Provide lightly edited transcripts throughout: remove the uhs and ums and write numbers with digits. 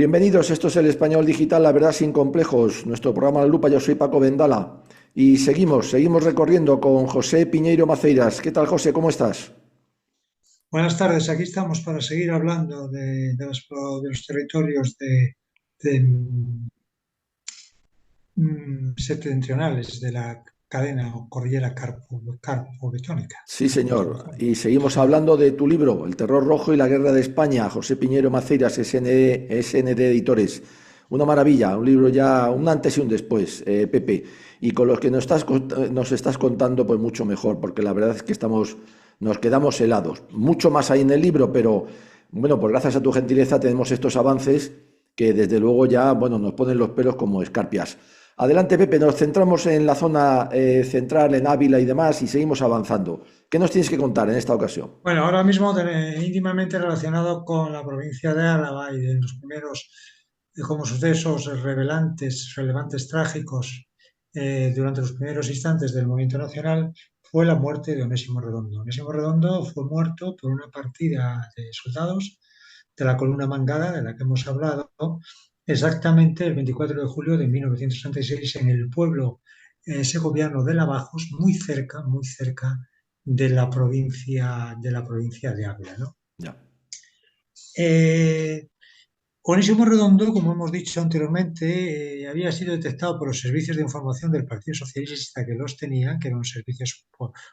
Bienvenidos, esto es el Español Digital, la verdad sin complejos, nuestro programa La Lupa, yo soy Paco Vendala y seguimos recorriendo con José Piñeiro Maceiras. ¿Qué tal, José? ¿Cómo estás? Buenas tardes, aquí estamos para seguir hablando de los territorios septentrionales de la cadena o cordillera carpo-betónica. Sí, señor, y seguimos hablando de tu libro, El terror rojo y la guerra de España, José Piñeiro Maceiras, SND Editores. Una maravilla, un libro ya, un antes y un después, Pepe. Y con los que nos estás contando, pues mucho mejor, porque la verdad es que nos quedamos helados. Mucho más hay en el libro, pero bueno, pues gracias a tu gentileza tenemos estos avances que desde luego ya, bueno, nos ponen los pelos como escarpias. Adelante, Pepe, nos centramos en la zona central, en Ávila y demás, y seguimos avanzando. ¿Qué nos tienes que contar en esta ocasión? Bueno, ahora mismo íntimamente relacionado con la provincia de Álava y de los primeros como sucesos relevantes trágicos durante los primeros instantes del movimiento nacional fue la muerte de Onésimo Redondo. Onésimo Redondo fue muerto por una partida de soldados de la columna Mangada, de la que hemos hablado, exactamente el 24 de julio de 1966 en el pueblo segoviano de Lavajos, muy cerca de la provincia de Ávila, ¿no? Ya. Eh, Onésimo Redondo, como hemos dicho anteriormente, había sido detectado por los servicios de información del Partido Socialista que los tenía, que eran servicios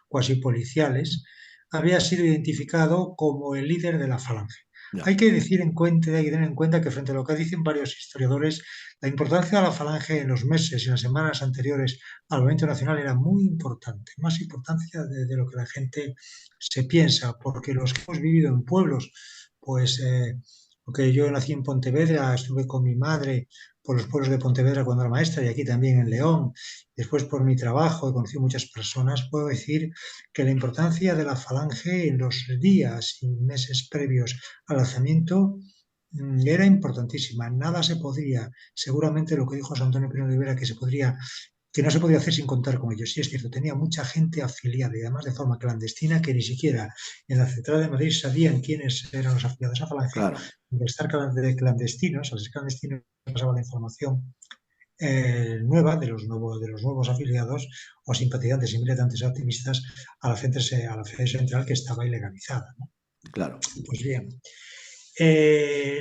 cuasi policiales, había sido identificado como el líder de la Falange. Ya. Hay que tener en cuenta que frente a lo que dicen varios historiadores, la importancia de la Falange en los meses y las semanas anteriores al movimiento nacional era muy importante, más importancia de lo que la gente se piensa, porque los que hemos vivido en pueblos, pues porque yo nací en Pontevedra, estuve con mi madre por los pueblos de Pontevedra cuando era maestra y aquí también en León. Después por mi trabajo he conocido muchas personas. Puedo decir que la importancia de la falange en los días y meses previos al lanzamiento era importantísima. Nada se podría, seguramente lo que dijo José Antonio Primo de Rivera, que no se podía hacer sin contar con ellos. Sí, es cierto, tenía mucha gente afiliada y además de forma clandestina que ni siquiera en la central de Madrid sabían quiénes eran los afiliados a Falange. Claro, De estar clandestinos, al ser clandestinos pasaba la información nueva de los nuevos afiliados o simpatizantes y militantes activistas a la sede central que estaba ilegalizada, ¿no? claro. Pues bien,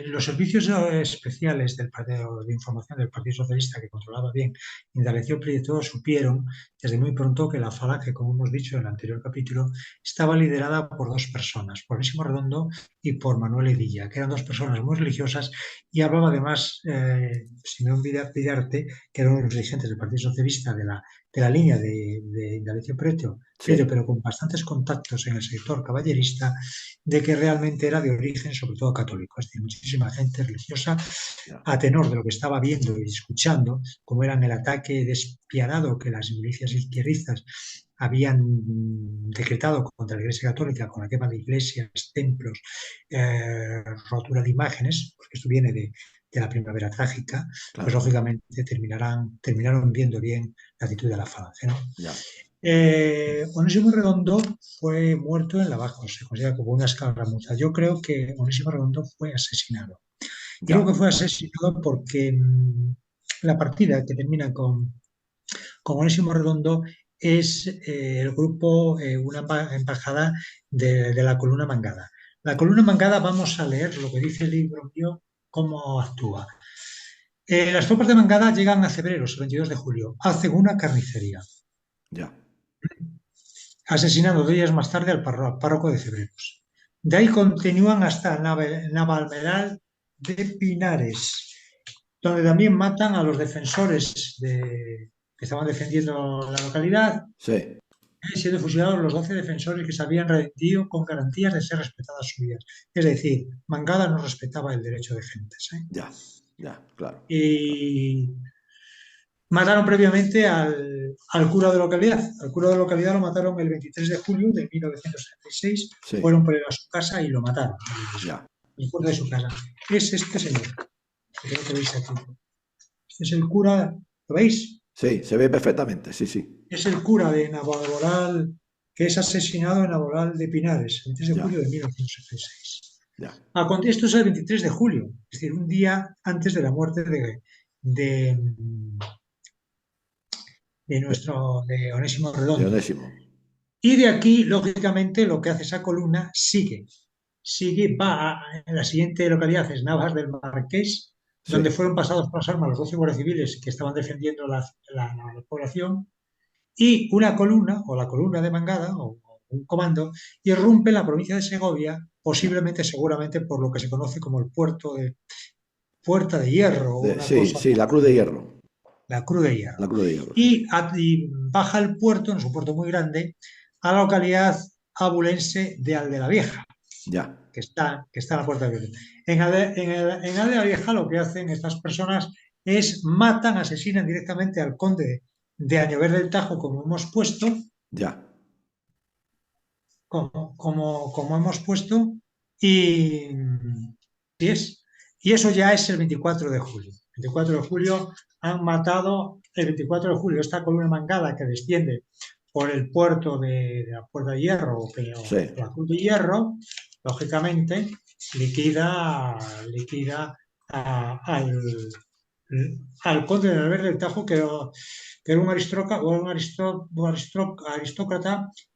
los servicios especiales del partido, de información del Partido Socialista, que controlaba bien Indalecio Prieto, supieron desde muy pronto que la Falange, como hemos dicho en el anterior capítulo, estaba liderada por dos personas, por Onésimo Redondo y por Manuel Edilla, que eran dos personas muy religiosas, y hablaba además Simeón Vidarte, que era uno de los dirigentes del Partido Socialista de la línea de Indalecio Prieto, Sí, pero con bastantes contactos en el sector caballerista, de que realmente era de origen sobre todo católico, es decir, muchísima gente religiosa ya. a tenor de lo que estaba viendo y escuchando, como eran el ataque despiadado que las milicias izquierdistas habían decretado contra la Iglesia Católica con la quema de iglesias, templos, rotura de imágenes, porque esto viene de la primavera trágica, pues Claro, lógicamente terminaron viendo bien la actitud de la falange, ¿no? ya. Onésimo Redondo fue muerto en Lavajos, se considera como una escaramuza. Yo creo que Onésimo Redondo fue asesinado. Y creo Ya. que fue asesinado porque la partida que termina con Onésimo Redondo es el grupo, una embajada de la columna Mangada. La columna Mangada, vamos a leer lo que dice el libro mío, cómo actúa. Las tropas de Mangada llegan a Cebreros el 22 de julio, hacen una carnicería, Ya. asesinando 2 días más tarde al párroco de Cebreros. De ahí continúan hasta Navalmeral de Pinares, donde también matan a los que estaban defendiendo la localidad, Sí, siendo fusilados los 12 defensores que se habían rendido con garantías de ser respetadas sus vidas. Es decir, Mangada no respetaba el derecho de gentes, ¿eh? ya, ya, claro. Y mataron previamente al cura de localidad. Al cura de localidad lo mataron el 23 de julio de 1976. Sí, Fueron por él a su casa y lo mataron. ya. En el puerto de su casa. Es este señor, que creo que veis aquí. Este es el cura, ¿lo veis? Sí, se ve perfectamente, sí, sí. Es el cura de Navamoral, que es asesinado en Navamoral de Pinares, el 23 de Ya. julio de 1976. ya, Esto es el 23 de julio, es decir, un día antes de la muerte de, de Onésimo de Redondo. Onésimo. Y de aquí, lógicamente, lo que hace esa columna sigue, en la siguiente localidad, es Navas del Marqués, donde Sí, fueron pasados por las armas los 12 guardias civiles que estaban defendiendo la población, y una columna, o la columna de Mangada, o un comando, irrumpe en la provincia de Segovia, ya. posiblemente, seguramente, por lo que se conoce como el puerto de Puerta de Hierro, o una Sí, cosa sí, la Cruz de Hierro. la Cruz de Hierro. La Cruz de Hierro, sí. Y baja el puerto, no es un puerto muy grande, a la localidad abulense de Aldelavieja, Ya, que está en la puerta de Hierro. En Aldelavieja lo que hacen estas personas es matan, asesinan directamente al conde de Añover del Tajo, como hemos puesto, ya, como hemos puesto, y, y es, y eso ya es el 24 de julio. El 24 de julio han matado, el 24 de julio, esta columna mangada que desciende por el puerto de la Puerta de Hierro, o sí, la Cruz de Hierro, lógicamente liquida al conde de Alver del Tajo, que era un aristócrata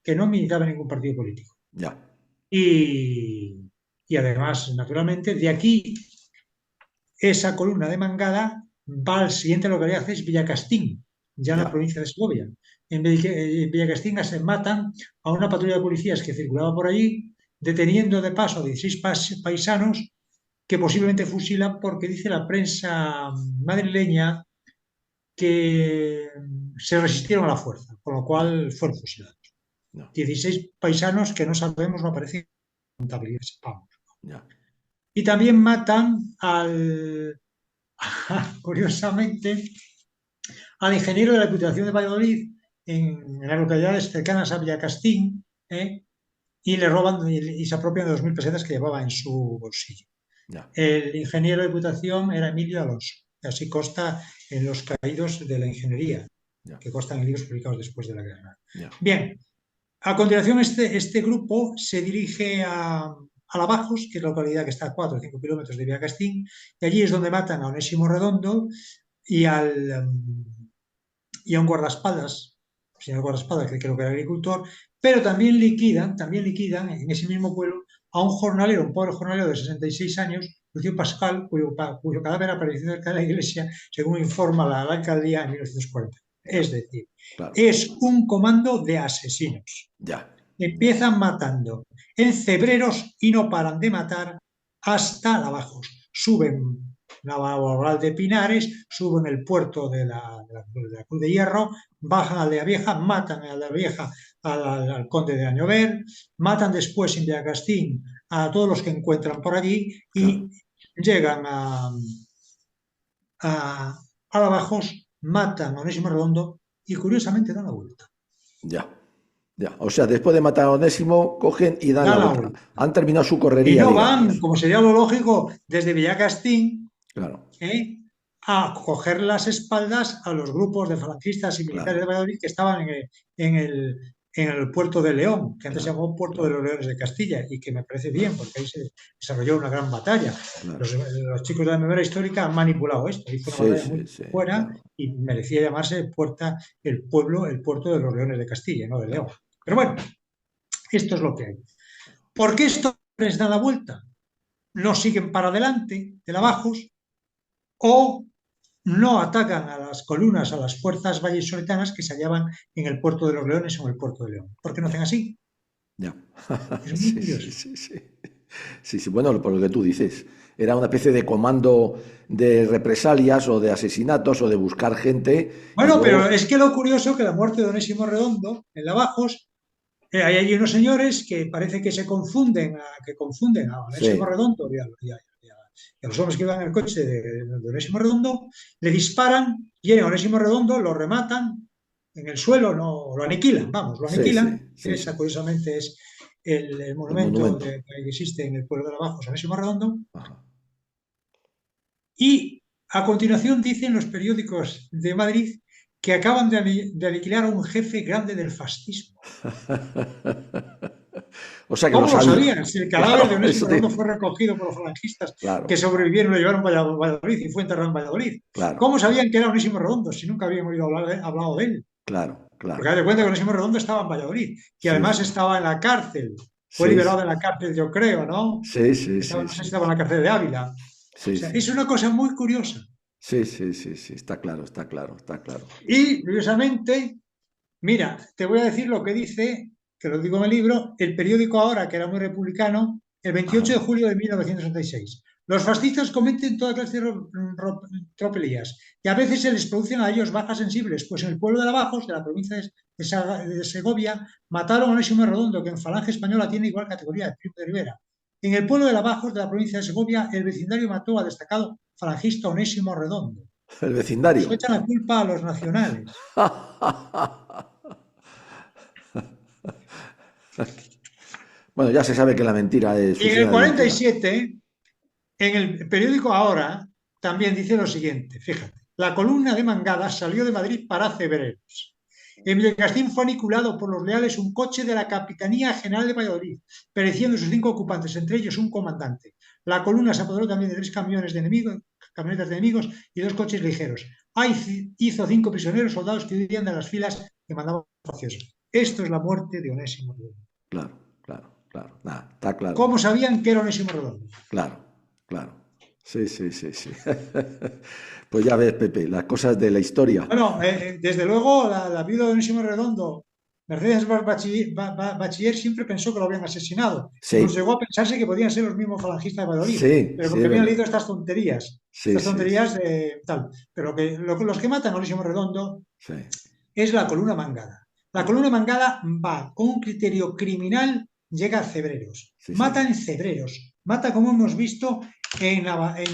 que no militaba en ningún partido político. ya, Y además, naturalmente, de aquí, esa columna de Mangada va al siguiente localidad, es Villacastín, ya en la ya, provincia de Segovia. En Villacastín se matan a una patrulla de policías que circulaba por allí, deteniendo de paso a 16 paisanos que posiblemente fusilan porque dice la prensa madrileña que se resistieron a la fuerza, con lo ya, cual fueron fusilados. no, 16 paisanos que no sabemos, no aparecen en contabilidad, sepamos. ya, Y también matan curiosamente, al ingeniero de la Diputación de Valladolid en las localidades cercanas a Villacastín, ¿eh? Y le roban y se apropian de 2.000 pesetas que llevaba en su bolsillo. ya, El ingeniero de Diputación era Emilio Alonso, y así consta en los caídos de la ingeniería, ya, que constan en libros publicados después de la guerra. ya, Bien, a continuación este grupo se dirige a Lavajos, que es la localidad que está a 4 o 5 kilómetros de Villacastín, y allí es donde matan a Onésimo Redondo y, y a un guardaespaldas, señor guardaespaldas, que creo que era agricultor, pero también liquidan en ese mismo pueblo a un jornalero, un pobre jornalero de 66 años, Lucio Pascal, cuyo cadáver apareció cerca de la iglesia, según informa la alcaldía en 1940. ya, Es decir, claro, es un comando de asesinos. ya, ya, Empiezan matando en Cebreros y no paran de matar hasta Lavajos. Suben Navarral de Pinares, suben el puerto de la Cruz de Hierro, bajan a Aldea Vieja, matan a Aldea Vieja al conde de Añover, matan después en Villacastín a todos los que encuentran por allí claro, y llegan a Lavajos, matan a Onésimo Redondo y curiosamente dan la vuelta. ya, ya. O sea, después de matar a Onésimo, cogen y dan la Dan la vuelta. vuelta. Han terminado su Y correría, no van, digamos. como sería lo lógico, desde Villacastín, Claro, ¿eh? a coger las espaldas a los grupos de falangistas y militares de claro, Valladolid que estaban en el, en el puerto de León, que antes se claro, llamó Puerto de claro, los Leones de Castilla, y que me parece bien, claro, porque ahí se desarrolló una gran batalla. claro. Los chicos de la memoria histórica han manipulado esto, hizo una Sí, batalla muy sí, sí, fuera claro, y merecía llamarse el puerto de los Leones de Castilla, no de León. claro. Pero bueno, esto es lo que hay. ¿Por qué esto les da la vuelta? No siguen para adelante de la Ya, Bajos o no atacan a las columnas, a las fuerzas vallisoletanas que se hallaban en el puerto de los Leones o en el puerto de León. ¿Por qué no ya, hacen así? ya. Es muy Sí, sí, curioso. sí, sí. Sí, sí, bueno, por lo que tú dices, era una especie de comando de represalias o de asesinatos o de buscar gente y Bueno, pero luego, es que lo curioso es que la muerte de Onésimo Redondo en Lavajos, hay allí unos señores que parece que confunden a Onésimo sí, Redondo y a los hombres que iban en el coche de Onésimo Redondo, le disparan, hieren a Onésimo Redondo, lo rematan en el suelo, no, lo aniquilan, vamos, lo sí, sí, aniquilan. sí, Esa, sí, curiosamente, es el el monumento monumento. que existe en el pueblo de Lavajos, Onésimo Redondo. Ajá. Y a continuación dicen los periódicos de Madrid que acaban de aniquilar a un jefe grande del fascismo. O sea que lo ¿Cómo lo sabía. sabían? Si el cadáver de Claro, Onésimo Redondo fue recogido por los falangistas que claro, sobrevivieron, lo llevaron a Valladolid y fue enterrado en Valladolid. claro, ¿Cómo sabían que era Onésimo Redondo si nunca habían oído hablado de él? claro, Porque claro. haz de cuenta que Onésimo Redondo estaba en Valladolid y Sí, además sí, estaba en la cárcel. Fue sí, liberado sí, de la cárcel, yo creo, ¿no? sí, sí, Estaba, sí, no sé si sí, estaba en la cárcel de Ávila. O sí, sea, sí, es una cosa muy curiosa. sí, sí, sí, sí, está claro, está claro, está claro. Y, curiosamente, mira, te voy a decir lo que dice, que lo digo en el libro, el periódico Ahora, que era muy republicano, el 28 de Ajá. julio de 1966. Los fascistas cometen toda clase de tropelías y a veces se les producen a ellos bajas sensibles, pues en el pueblo de Lavajos, de la provincia de Segovia, mataron a Onésimo Redondo, que en Falange Española tiene igual categoría de Primo de Rivera. En el pueblo de Lavajos, de la provincia de Segovia, el vecindario mató al destacado falangista Onésimo Redondo. El Se vecindario. echan la culpa a los nacionales. Bueno, ya se sabe que la mentira es Y su en el seña de identidad. 47, en el periódico Ahora, también dice lo siguiente, fíjate, la columna de Mangada salió de Madrid para Cebreros. En Villacastín fue aniculado por los leales un coche de la Capitanía General de Valladolid, pereciendo sus 5 ocupantes, entre ellos un comandante. La columna se apoderó también de 3 camiones de enemigos, camionetas de enemigos y 2 coches ligeros. Ahí hizo 5 prisioneros soldados que huían de las filas que mandaban faciosos. Esto es la muerte de Onésimo Redondo. Claro, claro, claro. Nada, está claro. ¿Cómo sabían que era Onésimo Redondo? Claro, claro. Sí, sí, sí, sí. Pues ya ves, Pepe, las cosas de la historia. Bueno, desde luego la viuda de Onésimo Redondo, Mercedes Bachiller, siempre pensó que lo habían asesinado. Incluso Sí, llegó a pensarse que podían ser los mismos falangistas de Valladolid, sí, pero sí, porque es habían verdad. leído Sí, estas sí, tonterías sí, de tal. Pero los que matan a Onésimo Redondo sí, es la columna Mangada. La ya. columna Mangada va con un criterio criminal, llega a Cebreros, Sí, mata señor. en Cebreros, mata como hemos visto en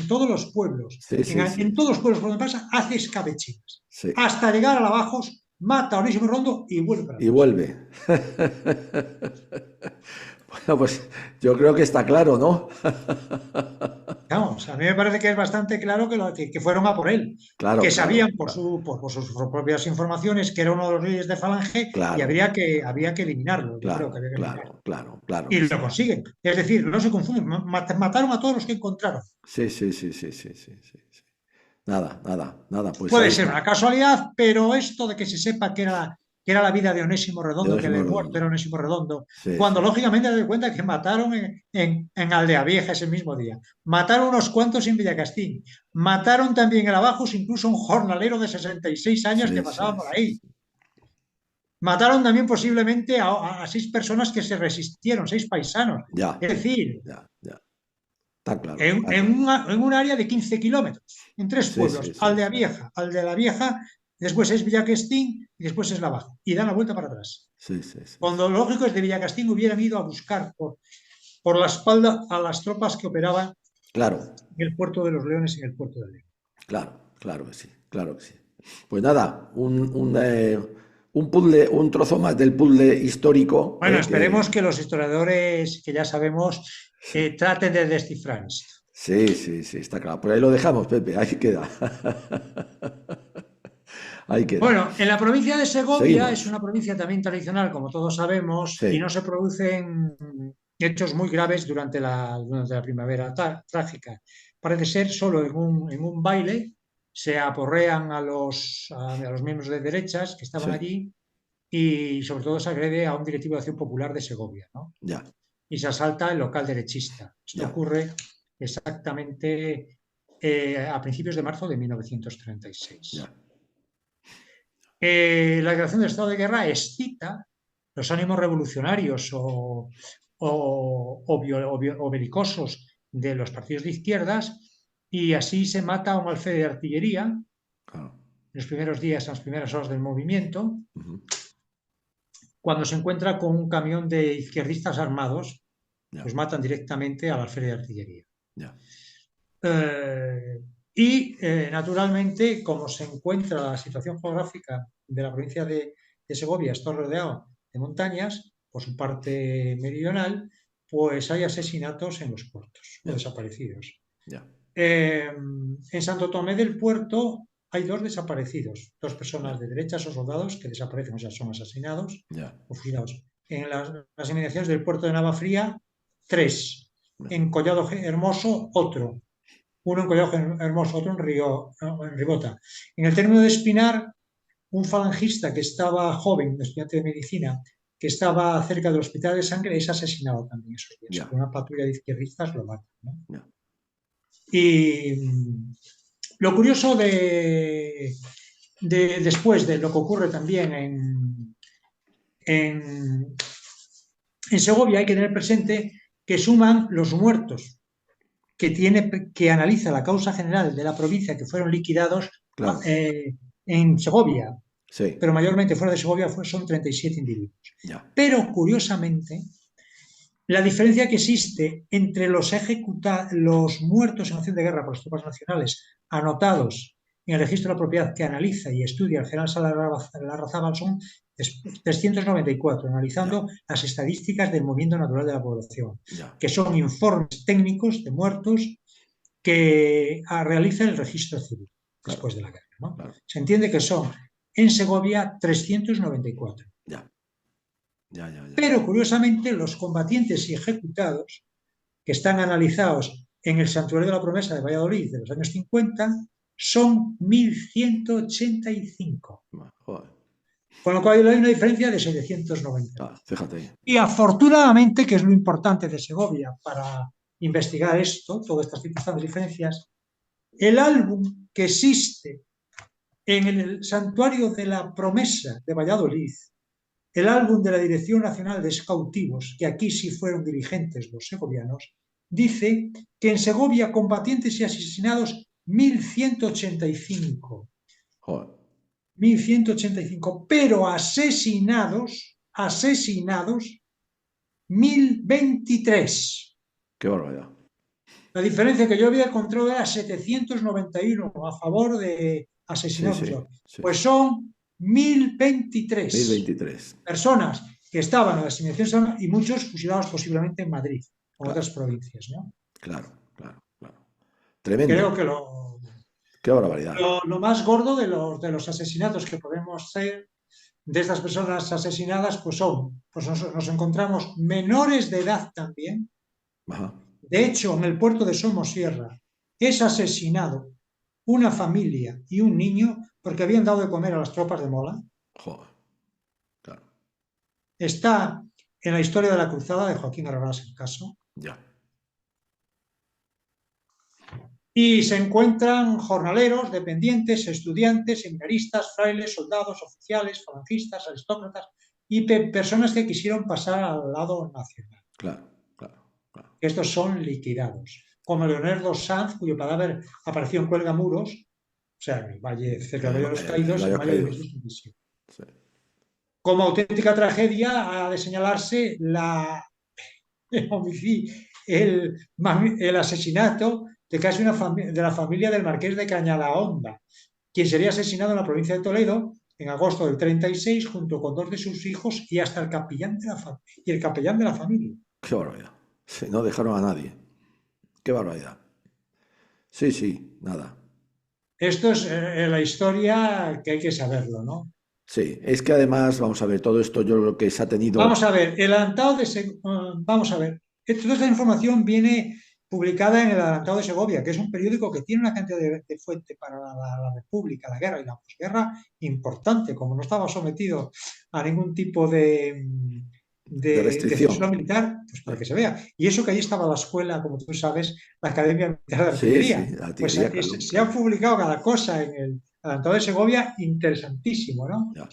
todos los pueblos, Sí, sí, sí, en todos los pueblos por donde pasa, hace escabechinas, sí. hasta llegar a Lavajos, mata a Onésimo Rondo y vuelve para Y atrás. vuelve. Bueno, pues yo creo que está claro, ¿no? Vamos, a mí me parece que es bastante claro que fueron a por él, Claro, que claro, sabían claro, por sus propias informaciones que era uno de los líderes de Falange y claro, había que eliminarlo, yo creo que claro, había que eliminarlo. claro, claro, claro Y que lo sí. consiguen. Es decir, no se confunden, mataron a todos los que encontraron. Sí, sí, sí, sí, sí, sí, sí, sí. Nada, nada, nada, pues ahí Puede ser está. una casualidad, pero esto de que se sepa que era la vida de Onésimo De Redondo, que Onésimo el muerto era Redondo. Onésimo Redondo, Sí, cuando sí, lógicamente se da cuenta que mataron en Aldea Vieja ese mismo día, mataron unos cuantos en Villacastín, mataron también en Abajos incluso un jornalero de 66 años que sí, pasaba sí, por sí, ahí. sí. Mataron también posiblemente a 6 personas que se resistieron, 6 paisanos. Ya, Es decir, ya, ya. Está claro, está en un área de 15 kilómetros, en 3 pueblos, sí, sí, Aldea sí, Vieja, Aldea la Vieja, después es Villacastín y después es La Baja, y dan la vuelta para atrás. sí, sí, sí, sí. Cuando lo lógico es de Villacastín hubieran ido a buscar por la espalda a las tropas que operaban Claro, en el puerto de los Leones y en el puerto de León. claro, claro que sí, claro que sí. Pues nada, un puzzle, un trozo más del puzzle histórico, Bueno, esperemos que que los historiadores, que ya sabemos, sí, traten de descifrar esto. sí, sí, sí, está claro. Por ahí lo dejamos, Pepe, ahí queda. Ahí queda. Bueno, en la provincia de Segovia es Seguimos. una provincia también tradicional, como todos sabemos, y no Sí, se producen hechos muy graves durante la primavera trágica. Parece ser solo en un baile se aporrean a los miembros de derechas que estaban sí, allí y sobre todo se agrede a un directivo de Acción Popular de Segovia, ¿no? ya, Y se asalta el local derechista. Esto ya, ocurre exactamente a principios de marzo de ya, 1936. ya, La declaración del estado de guerra excita los ánimos revolucionarios o belicosos de los partidos de izquierdas y así se mata a un alférez de artillería en claro. los primeros días, en las primeras horas del movimiento, Ujú, cuando se encuentra con un camión de izquierdistas armados, ya, pues matan directamente al alférez de artillería. ya, Eh, Naturalmente, como se encuentra la situación geográfica de la provincia de Segovia, está rodeado de montañas, por su parte meridional, pues hay asesinatos en los puertos o ya, desaparecidos. ya, En Santo Tomé del Puerto hay 2 desaparecidos, 2 personas ya, de derechas o soldados que desaparecen, o sea, son asesinados ya, o fusilados. en las inmediaciones del puerto de Navafría, 3. En Collado Hermoso, otro. Uno en Collado Hermoso, otro en Ribota. En el término de Espinar, un falangista que estaba joven, un estudiante de medicina, que estaba cerca del Hospital de Sangre, es asesinado también esos días. Ya, Una patrulla de izquierdistas lo mata, ¿no? ya. Y lo curioso después de lo que ocurre también en Segovia, hay que tener presente que suman los muertos que analiza la causa general de la provincia que fueron liquidados Claro, en Segovia, sí, pero mayormente fuera de Segovia son 37 individuos. ya, Pero curiosamente, la diferencia que existe entre los muertos en acción de guerra por las tropas nacionales anotados en el registro de la propiedad que analiza y estudia el general Larrazábal son 394, ya, analizando las estadísticas del movimiento natural de la población, ya, que son informes técnicos de muertos que realiza el registro civil claro, después de la guerra, ¿no? claro, Se entiende que son en Segovia 394. ya, ya, ya, ya. Pero curiosamente los combatientes y ejecutados que están analizados en el Santuario de la Promesa de Valladolid de los años 50 son 1185. Joder, Con lo cual hay una diferencia de 790. fíjate. Y afortunadamente, que es lo importante de Segovia para investigar esto, todas estas circunstancias y diferencias, el álbum que existe en el Santuario de la Promesa de Valladolid, el álbum de la Dirección Nacional de Excautivos, que aquí sí fueron dirigentes los segovianos, dice que en Segovia combatientes y asesinados 1185. Joder, 1185, pero asesinados 1023. qué barbaridad. La diferencia que yo había encontrado era 791 a favor de Sí, asesinados. sí, sí, Pues sí. son 1023 1023. personas que estaban en las inmediaciones y muchos fusilados posiblemente en Madrid o en Claro, otras provincias, ¿no? claro, claro, claro. Creo Tremendo. que Qué barbaridad. lo más gordo de los asesinatos que podemos hacer de estas personas asesinadas, pues nos encontramos menores de edad también. Ajá. De hecho, en el puerto de Somosierra es asesinado una familia y un niño porque habían dado de comer a las tropas de Mola. Joder, claro. Está en la historia de la cruzada de Joaquín Arrabás el caso. Ya. Y se encuentran jornaleros, dependientes, estudiantes, seminaristas, frailes, soldados, oficiales, falangistas, aristócratas y personas que quisieron pasar al lado nacional. Claro, claro, claro. Estos son liquidados. Como Leonardo Sanz, cuyo cadáver apareció en Cuelgamuros, o sea, en el valle cerca del Valle de los Caídos, en mayo de 1927. Sí. Como auténtica tragedia ha de señalarse el asesinato de casi de la familia del marqués de Cañadahonda, quien sería asesinado en la provincia de Toledo en agosto del 36 junto con dos de sus hijos y hasta el capellán de la familia. Qué barbaridad. Sí, no dejaron a nadie. Qué barbaridad. Sí, sí, nada. Esto es la historia que hay que saberlo, ¿no? Sí, es que además, vamos a ver, todo esto yo creo que se ha tenido. Vamos a ver, el adelantado vamos a ver, toda esta información viene publicada en el Adelantado de Segovia, que es un periódico que tiene una cantidad de fuente para la República, la guerra y la posguerra importante, como no estaba sometido a ningún tipo De de restricción. censura militar, pues para que se vea. Y eso que allí estaba la escuela, como tú sabes, la Academia Militar de Sí, sí, Artillería. la Pues artillería, claro, se claro. han publicado cada cosa en el Adelantado de Segovia, interesantísimo, ¿no? Ya,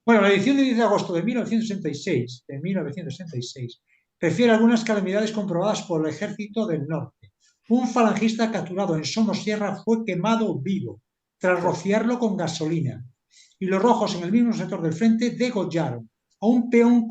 Bueno, la edición de 10 de agosto de 1966 refiere a algunas calamidades comprobadas por el Ejército del Norte. Un falangista capturado en Somosierra fue quemado vivo tras joder, rociarlo con gasolina. Y los rojos en el mismo sector del frente degollaron a un peón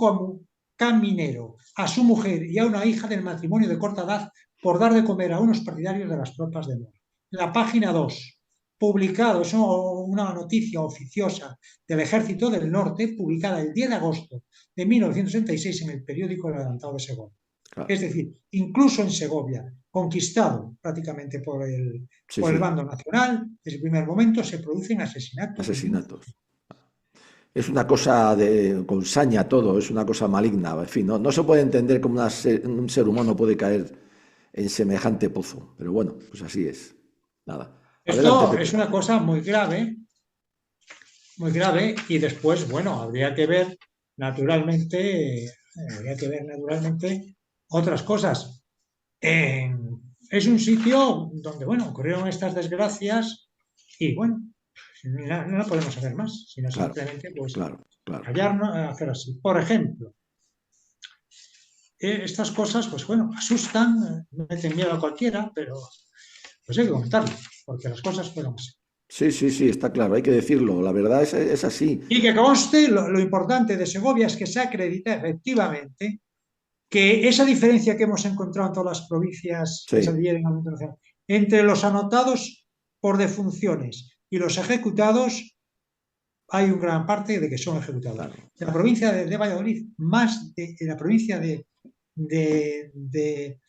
caminero, a su mujer y a una hija del matrimonio de corta edad por dar de comer a unos partidarios de las tropas de Mora. La página 2. Publicado, es una noticia oficiosa del Ejército del Norte, publicada el 10 de agosto de 1966 en el periódico El Adelantado de Segovia. claro. Es decir, incluso en Segovia, conquistado prácticamente por el Sí, bando sí, nacional, desde el primer momento se producen asesinatos. asesinatos. Es una cosa con saña todo, es una cosa maligna. En fin, no se puede entender cómo un ser humano puede caer en semejante pozo. Pero bueno, pues así es. Nada. Adelante, Esto es Pepe. una cosa muy grave, y después, bueno, habría que ver naturalmente otras cosas. Es un sitio donde, bueno, ocurrieron estas desgracias y, bueno, no podemos hacer más, sino Claro, simplemente, pues, claro, claro. callarnos, hacer así. Por ejemplo, estas cosas, pues bueno, asustan, meten miedo a cualquiera, pero pues hay que contarlo, porque las cosas fueron así. Sí, sí, sí, está claro, hay que decirlo. La verdad es así. Y que conste, lo importante de Segovia es que se acredita efectivamente que esa diferencia que hemos encontrado en todas las provincias que se Sí, adhieren a la internacional entre los anotados por defunciones y los ejecutados, hay una gran parte de que son ejecutados. claro. En la provincia de Valladolid, en la provincia de, de, de,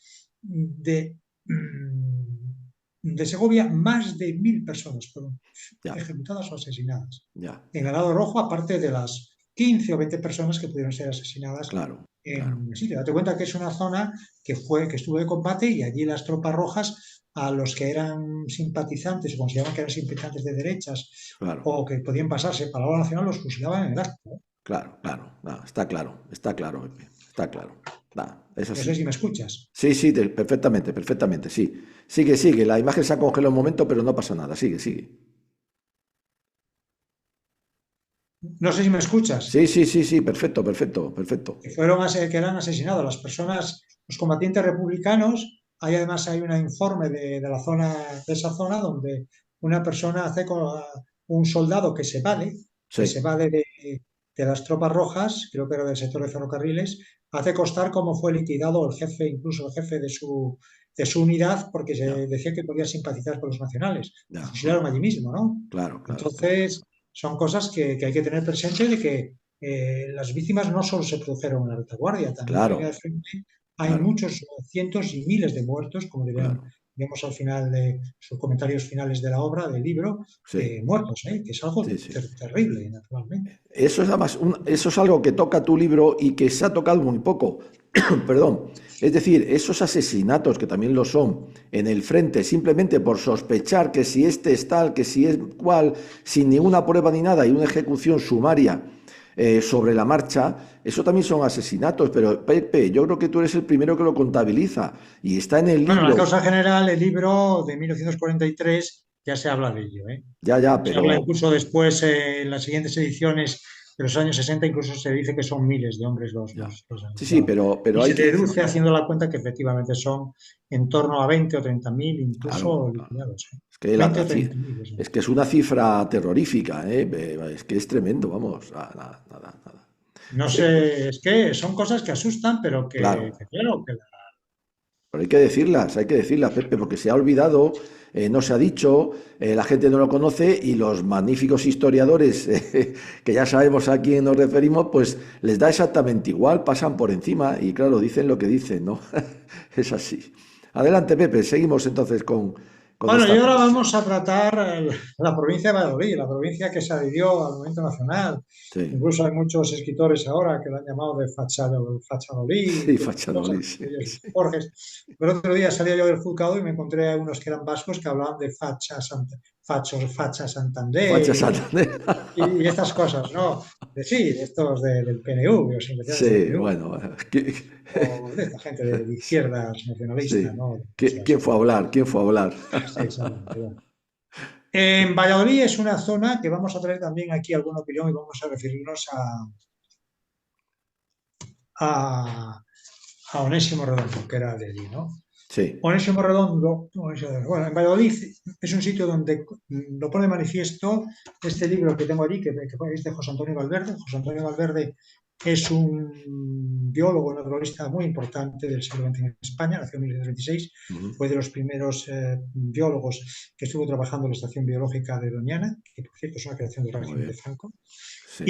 de Segovia, más de 1.000 personas fueron Ya, ejecutadas o asesinadas. ya. En el lado rojo, aparte de las 15 o 20 personas que pudieron ser asesinadas Claro, claro. en el sitio. Date cuenta que es una zona que estuvo de combate, y allí las tropas rojas, a los que eran simpatizantes o consideraban que eran simpatizantes de derechas Claro, o que podían pasarse para la nacional, los fusilaban en el acto. claro, claro. Nah, está claro, Pepe, está claro. Nah, es No sé así. si me escuchas. Sí, sí, perfectamente, perfectamente, sí. Sigue, sigue. La imagen se ha congelado un momento, pero no pasa nada. Sigue, sigue. No sé si me escuchas. Sí, sí, sí, sí, perfecto, perfecto, perfecto. Que eran asesinados las personas, los combatientes republicanos. Hay un informe de la zona, de esa zona, donde una persona un soldado que Sí, se vale de las tropas rojas, creo que era del sector de ferrocarriles, hace constar cómo fue liquidado el jefe, incluso el jefe de su unidad, porque ya, se decía que podía simpatizar con los nacionales. Lo ya. fusilaron allí mismo, ¿no? Claro, claro, claro. Entonces, son cosas que hay que tener presente, de que las víctimas no solo se produjeron en la retaguardia, también en la línea de Claro, frente hay claro, muchos, cientos y miles de muertos, como claro. diremos al final de sus comentarios finales de la obra, del libro, Sí, muertos, que es algo sí, sí. terrible, naturalmente. Eso es además eso es algo que toca tu libro y que se ha tocado muy poco. Perdón. Es decir, esos asesinatos, que también lo son, en el frente, simplemente por sospechar que si este es tal, que si es cual, sin ninguna prueba ni nada, y una ejecución sumaria sobre la marcha, eso también son asesinatos. Pero Pepe, yo creo que tú eres el primero que lo contabiliza y está en el Bueno, en la libro. causa general, el libro de 1943, ya se habla de ello. Ya, ya, Se habla pero incluso después, en las siguientes ediciones de los años 60, incluso se dice que son miles de hombres ya. los Sí, sí, ejecutados. Y pero hay se que. deduce haciendo la cuenta que efectivamente son en torno a 20 o 30.000 incluso Claro, claro. liquidados. Es que, 20 o 30.000. Eso. es que es una cifra terrorífica, ¿eh? Es que es tremendo, vamos. Nada, nada, nada. No sé, es que son cosas que asustan, pero Claro, claro, pero hay que decirlas, Pepe, porque se ha olvidado, no se ha dicho, la gente no lo conoce y los magníficos historiadores, que ya sabemos a quién nos referimos, pues les da exactamente igual, pasan por encima y claro, dicen lo que dicen, ¿no? Es así. Adelante, Pepe, seguimos entonces con bueno, y esta ahora parte. vamos a tratar la provincia de Valladolid, la provincia que se adhirió al movimiento nacional. Sí, Incluso hay muchos escritores ahora que lo han llamado de Fachadolid, sí, y cosas, Fachanolí, sí, sí. Borges. Pero el otro día salía yo del Juzgado y me encontré a unos que eran vascos que hablaban de Facha Facha Santander Santander. y estas cosas, ¿no? Sí, de estos del PNV, o simpatizantes del Sí, PNV, bueno, o de esta gente de izquierdas nacionalista, sí. ¿no? Cosas ¿Quién así. fue a hablar? ¿Quién fue a hablar? Sí, exactamente. Bueno. En Valladolid es una zona que vamos a traer también aquí alguna opinión, y vamos a referirnos a, a Onésimo Redondo, que era de allí, ¿no? Sí. Onésimo Redondo, bueno, en Valladolid es un sitio donde lo pone de manifiesto este libro que tengo allí, que es de José Antonio Valverde. José Antonio Valverde es un biólogo naturalista muy importante del siglo XX en España, nació en 1926, Ujú. fue de los primeros biólogos que estuvo trabajando en la Estación Biológica de Doñana, que por cierto es una creación del Muy régimen de bien. Franco, Sí,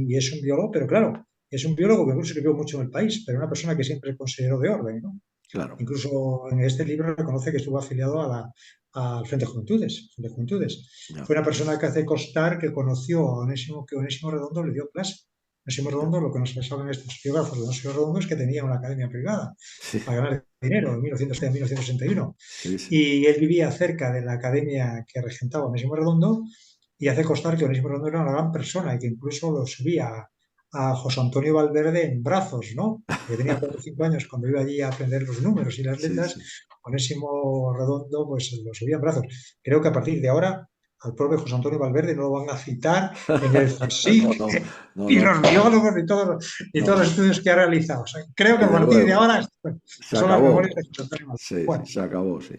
y es un biólogo, pero claro, es un biólogo que incluso escribió mucho en el país, pero una persona que siempre consideró de orden, ¿no? claro. Incluso en este libro reconoce que estuvo afiliado a al Frente de Juventudes. Frente de Juventudes. ya, Fue una persona que hace constar que conoció a Onésimo, que Onésimo Redondo le dio clase. Onésimo ya. Redondo, lo que nos saben estos biógrafos de Onésimo Redondo es que tenía una academia privada Sí, para ganar dinero en 1961. sí, sí, Y él vivía cerca de la academia que regentaba Onésimo Redondo y hace constar que Onésimo Redondo era una gran persona y que incluso lo subía a José Antonio Valverde en brazos, ¿no? Porque tenía 45 años cuando iba allí a aprender los números y las sí, letras. sí, Onésimo Redondo, pues lo subía en brazos. Creo que a partir de ahora al propio José Antonio Valverde no lo van a citar en el no, CSIC no, no, y no, los biólogos y todos no, los estudios que ha realizado. O sea, creo que a desde partir de luego. ahora bueno, Se son las memorias de acabó. José Antonio Valverde. Sí, sí, Bueno, se acabó, sí.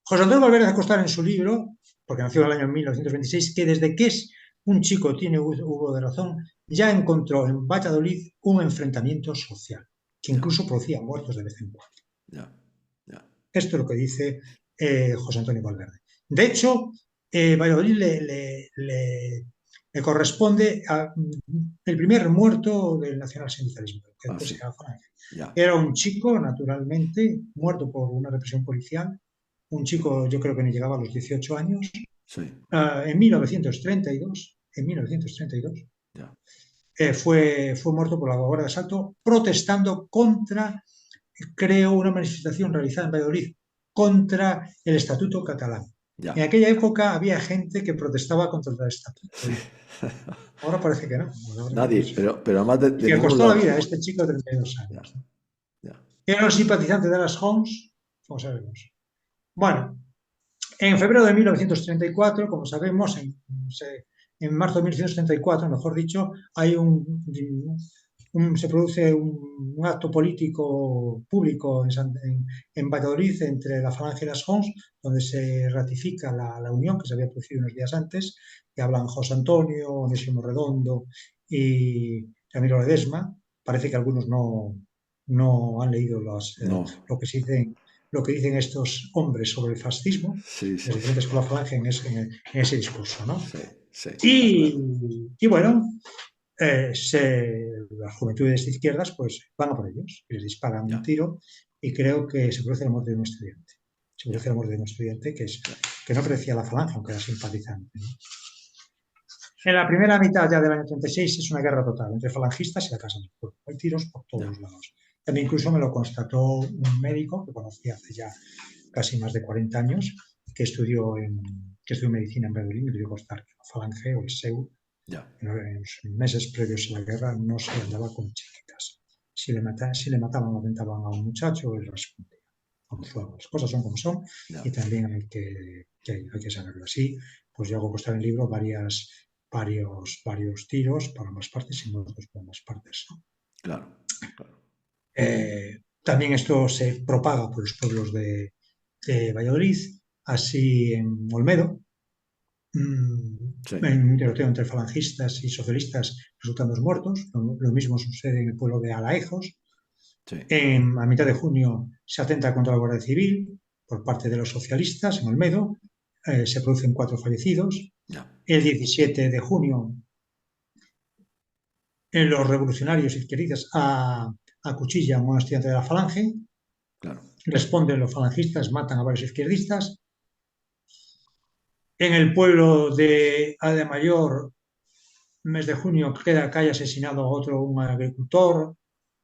José Antonio Valverde hace constar en su libro, porque nació en el año 1926, que desde que es un chico tiene uso de razón, ya encontró en Valladolid un enfrentamiento social, que Ya, incluso producía muertos de vez en cuando. ya, ya. Esto es lo que dice José Antonio Valverde. De hecho, Valladolid le corresponde el primer muerto del nacionalsindicalismo, que Ah, después sí, será Francia. ya, Era un chico, naturalmente, muerto por una represión policial, un chico yo creo que ni llegaba a los 18 años, sí, en 1932, ya, fue muerto por la Guardia de Asalto protestando contra, creo, una manifestación realizada en Valladolid contra el Estatuto catalán. ya. En aquella época había gente que protestaba contra el Estatuto. Sí. Ahora parece que no. Ahora no Nadie, sé. pero además Y de que ningún costó la lado. vida a este chico de 32 Ya, años. ya, Era un simpatizante de las Homs, como sabemos. Bueno, en febrero de 1934, como sabemos, en marzo de 1934, mejor dicho, hay se produce un acto político público en Valladolid entre la Falange y las Homs, donde se ratifica la unión que se había producido unos días antes, que hablan José Antonio, Onésimo Redondo y Ramiro Ledesma. Parece que algunos no han leído no, lo que se dice lo que dicen estos hombres sobre el fascismo, sí, los sí, diferentes con la falange en ese discurso, ¿no? sí, sí, está Y, claro. y bueno, las juventudes de izquierdas pues van a por ellos, les disparan un Ya, tiro y creo que se produce la muerte de un estudiante. Se ya, produce la muerte de un estudiante ya, que no parecía la falange, aunque era simpatizante, ¿no? En la primera mitad ya del año 36 es una guerra total entre falangistas y la Casa del Pueblo. Hay tiros por todos ya, los lados. También incluso me lo constató un médico que conocí hace ya casi más de 40 años, que estudió medicina en Berlín y me dio constar que la falange o el SEU ya, en los meses previos a la guerra no se andaba con chiquitas. Si le mataban o mataban a un muchacho, él respondía. Vamos, las cosas son como son ya, y también hay que saberlo así. Pues yo hago constar en el libro varios tiros para ambas partes y muertos por ambas partes, ¿no? claro, claro. También esto se propaga por los pueblos de Valladolid, así en Olmedo, Sí, en un tiroteo entre falangistas y socialistas resultan dos muertos. Lo mismo sucede en el pueblo de Alaejos. sí, A mitad de junio se atenta contra la Guardia Civil por parte de los socialistas en Olmedo. Se producen 4 fallecidos. ya, El 17 de junio, los revolucionarios izquierdistas acuchillan a un estudiante de la Falange. claro, Responden los falangistas, matan a varios izquierdistas. En el pueblo de Ademayor, mes de junio, cae asesinado un agricultor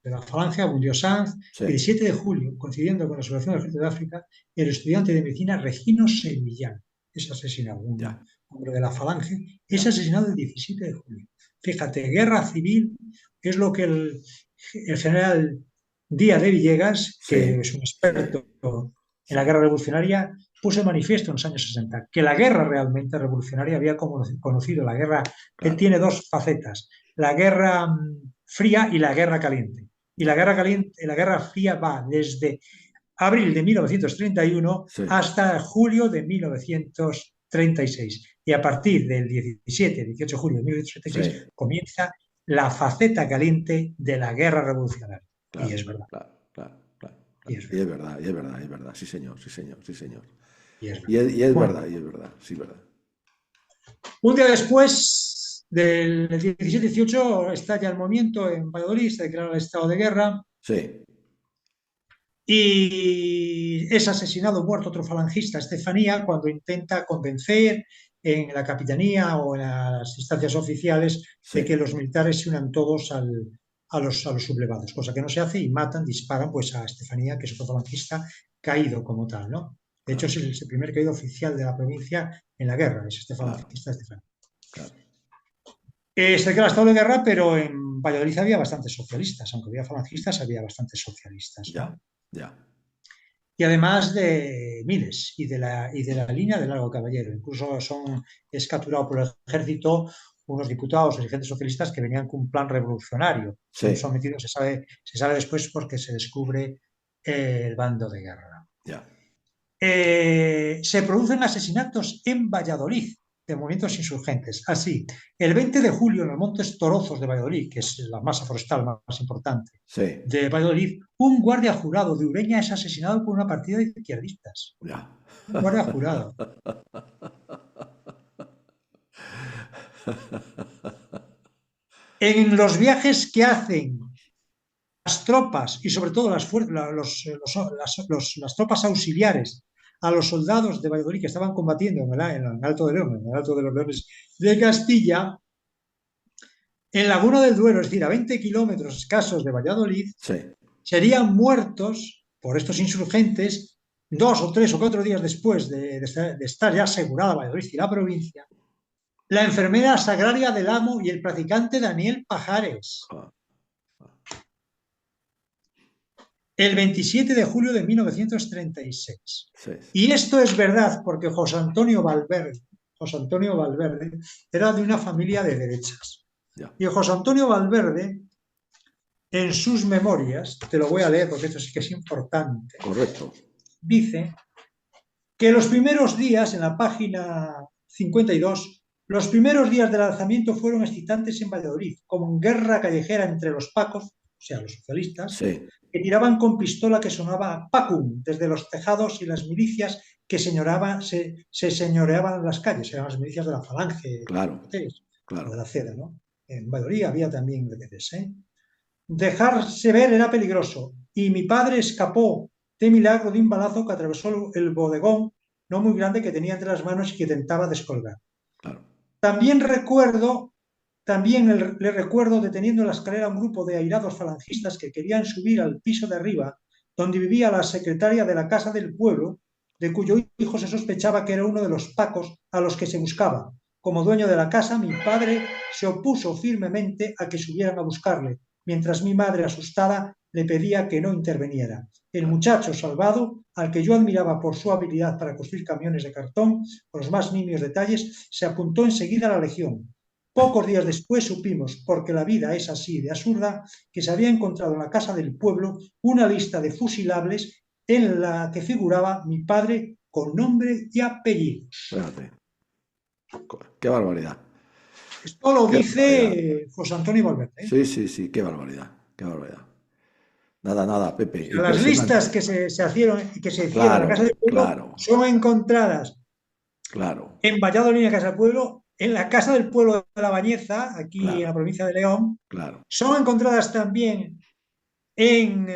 de la Falange, Abundio Sanz. sí, El 7 de julio, coincidiendo con la celebración del Ejército de África, el estudiante de medicina Regino Sevillano es asesinado, ya, un hombre de la Falange, es ya, asesinado el 17 de julio. Fíjate, guerra civil es lo que el general Díaz de Villegas, que sí, es un sí, experto en sí, la guerra revolucionaria, puso en manifiesto en los años 60 que la guerra realmente revolucionaria había conocido la guerra que claro, tiene dos facetas, la guerra fría y la guerra caliente. Y ya, la guerra fría va desde abril de 1931 sí, hasta julio de 1936. Y a partir del 17-18 de julio de sí, 1936 comienza la faceta caliente de la guerra revolucionaria. Y claro, es verdad, claro, claro, claro, y claro. es Y es verdad, verdad, y es verdad, es verdad, sí señor, sí señor, sí señor. y es verdad. Bueno, Y es verdad, sí, verdad. un día después del 17-18 estalla el movimiento en Valladolid, se declara el estado de guerra Sí, y es asesinado, muerto otro falangista, Estefanía, cuando intenta convencer en la capitanía o en las instancias oficiales de sí, que los militares se unan todos a los sublevados, cosa que no se hace y matan, disparan pues a Estefanía, que es otro falangista caído como tal, ¿no? De hecho, es claro, el primer caído oficial de la provincia en la guerra, es este claro, falangista Estefanía. claro. Se declara estado de guerra, pero en Valladolid había bastantes socialistas, aunque había falangistas, había bastantes socialistas, Ya, ¿no? ya. Y además de Miles y de la línea de Largo Caballero. Incluso es capturado por el ejército unos diputados, dirigentes socialistas que venían con un plan revolucionario. Son Sí, sometidos, se sabe después porque se descubre el bando de guerra. ya. Se producen asesinatos en Valladolid de movimientos insurgentes. Así, el 20 de julio en los Montes Torozos de Valladolid, que es la masa forestal más importante Sí, de Valladolid, un guardia jurado de Ureña es asesinado por una partida de izquierdistas. ya. Un guardia jurado. En los viajes que hacen las tropas y sobre todo las tropas auxiliares a los soldados de Valladolid que estaban combatiendo en el Alto de León, en el Alto de los Leones de Castilla, en Laguna del Duero, es decir, a 20 kilómetros escasos de Valladolid, Sí, serían muertos por estos insurgentes 2 o 3 o 4 días después de estar ya asegurada Valladolid y la provincia, la enfermera sagraria del Amo y el practicante Daniel Pajares. ah, El 27 de julio de 1936. sí, Y esto es verdad porque José Antonio Valverde era de una familia de derechas. ya. Y José Antonio Valverde, en sus memorias, te lo voy a leer porque esto sí que es importante, Correcto. dice que los primeros días, en la página 52, los primeros días del alzamiento fueron excitantes en Valladolid, como en guerra callejera entre los pacos, o sea, los socialistas, Sí, que tiraban con pistola que sonaba pacum desde los tejados y las milicias que se señoreaban en las calles, eran las milicias de la Falange, claro, o de claro, la Ceda, ¿no? En Valladolid había también vedettes, ¿eh? Dejarse ver era peligroso, y mi padre escapó de milagro de un balazo que atravesó el bodegón, no muy grande, que tenía entre las manos y que intentaba descolgar. claro. También le recuerdo deteniendo en la escalera a un grupo de airados falangistas que querían subir al piso de arriba, donde vivía la secretaria de la Casa del Pueblo, de cuyo hijo se sospechaba que era uno de los pacos a los que se buscaba. Como dueño de la casa, mi padre se opuso firmemente a que subieran a buscarle, mientras mi madre, asustada, le pedía que no interviniera. El Claro. muchacho salvado, al que yo admiraba por su habilidad para construir camiones de cartón con los más nimios detalles, se apuntó enseguida a la Legión. Pocos días después supimos, porque la vida es así de absurda, que se había encontrado en la casa del pueblo una lista de fusilables en la que figuraba mi padre con nombre y apellidos. Fíjate. Qué barbaridad. Esto lo Qué barbaridad. dice José Antonio Valverde, ¿eh? Sí, sí, sí, qué barbaridad. Qué barbaridad. Nada, nada, O Pepe. sea, las listas Impresionante. que se hicieron en la Casa Claro, del Pueblo claro, son encontradas claro. en Valladolid, en la Casa del Pueblo, en la Casa del Pueblo de la Bañeza, aquí en la Claro, provincia de León. claro. Son encontradas también en,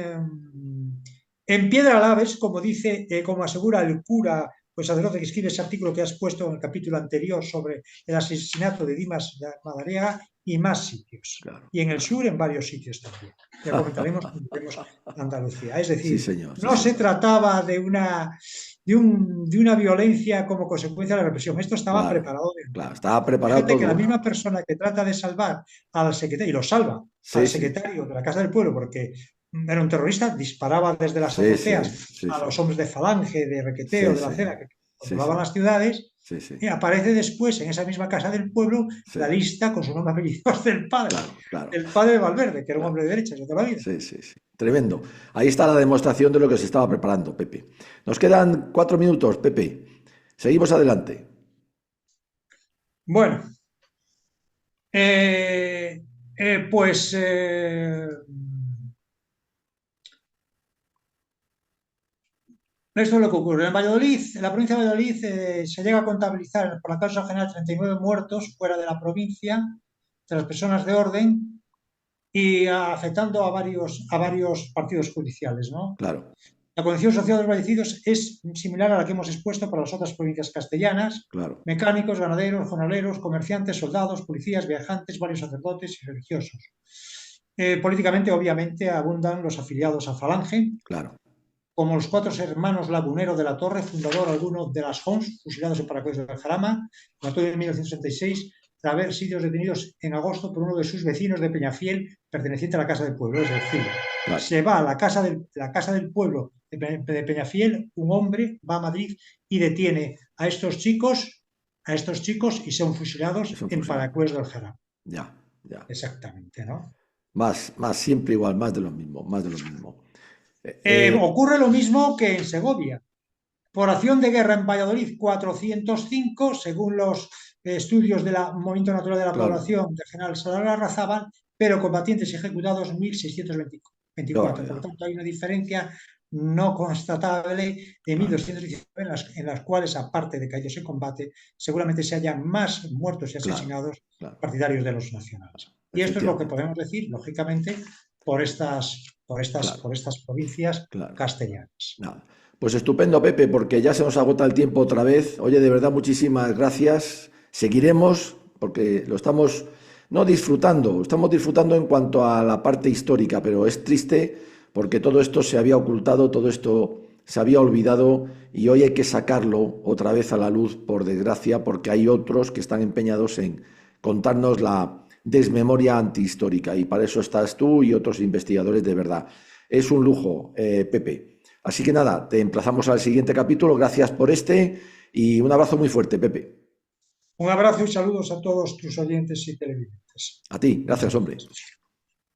en Piedra Laves, como dice, como asegura el cura, pues sacerdote que escribe ese artículo que has puesto en el capítulo anterior sobre el asesinato de Dimas Madariaga, y más sitios. Claro, Y en el claro. sur, en varios sitios también. Ya comentaremos cuando tenemos Andalucía. Es Sí, decir, señor, sí, no se señor. trataba de una violencia como consecuencia de la represión. Esto estaba Claro, preparado de claro. antemano. Estaba preparado Fíjate que la todo. misma persona que trata de salvar al secretario, y lo salva al Sí, sí. secretario de la Casa del Pueblo, porque era un terrorista, disparaba desde las Sí, sí, azoteas sí, a sí. los hombres de Falange, de Requeteo, Sí, de la sí. Cera, que Sí, controlaban sí. las ciudades, Sí, sí. y aparece después en esa misma Casa del Pueblo la Sí. lista con su nombre y apellidos Claro, claro, del padre de Valverde, que era un claro. hombre de derechas de toda la vida. Sí, sí, sí. Tremendo. Ahí está la demostración de lo que se estaba preparando, Pepe. Nos quedan 4 minutos, Pepe. Seguimos adelante. Bueno, eh, pues esto es lo que ocurre. En Valladolid, en la provincia de Valladolid, se llega a contabilizar por la causa general 39 muertos fuera de la provincia, de las personas de orden, y afectando a varios partidos judiciales, ¿no? Claro. La condición social de los fallecidos es similar a la que hemos expuesto para las otras provincias castellanas: claro, mecánicos, ganaderos, jornaleros, comerciantes, soldados, policías, viajantes, varios sacerdotes y religiosos. Políticamente, obviamente, abundan los afiliados a Falange, claro. como los 4 hermanos Lagunero de la Torre, fundador alguno de las Hons, fusilados en Paracuellos del Jarama, en octubre de 1966, tras haber sido detenidos en agosto por uno de sus vecinos de Peñafiel, perteneciente a la Casa del Pueblo. Es decir, Claro, se va a la Casa del Pueblo de Peñafiel, un hombre va a Madrid y detiene a estos chicos y son es fusilados un en fusilado. Paracuellos del Jarama. Ya, ya. Exactamente, ¿no? Más, siempre igual, más de lo mismo, más de lo mismo. Eh, Ocurre lo mismo que en Segovia. Por acción de guerra en Valladolid, 405, según los estudios del Movimiento Natural de la claro, Población de General Salvador Larrazábal, pero combatientes ejecutados 1.624. ya, Por lo ya, tanto, hay una diferencia no constatable de claro, 1.219 en las cuales, aparte de caídos en combate, seguramente se hayan más muertos y claro, asesinados claro, partidarios de los nacionales. Y esto es lo que efectivamente, podemos decir, lógicamente, por claro, estas provincias claro. castellanas. Nada. Pues estupendo, Pepe, porque ya se nos agota el tiempo otra vez. Oye, de verdad, muchísimas gracias. Seguiremos, porque lo estamos no disfrutando, estamos disfrutando en cuanto a la parte histórica, pero es triste porque todo esto se había ocultado, todo esto se había olvidado y hoy hay que sacarlo otra vez a la luz, por desgracia, porque hay otros que están empeñados en contarnos la desmemoria antihistórica y para eso estás tú y otros investigadores de verdad. Es un lujo, Pepe. Así que nada, te emplazamos al siguiente capítulo. Gracias por este y un abrazo muy fuerte, Pepe. Un abrazo y saludos a todos tus oyentes y televidentes. A ti, Muchas gracias, hombre. gracias.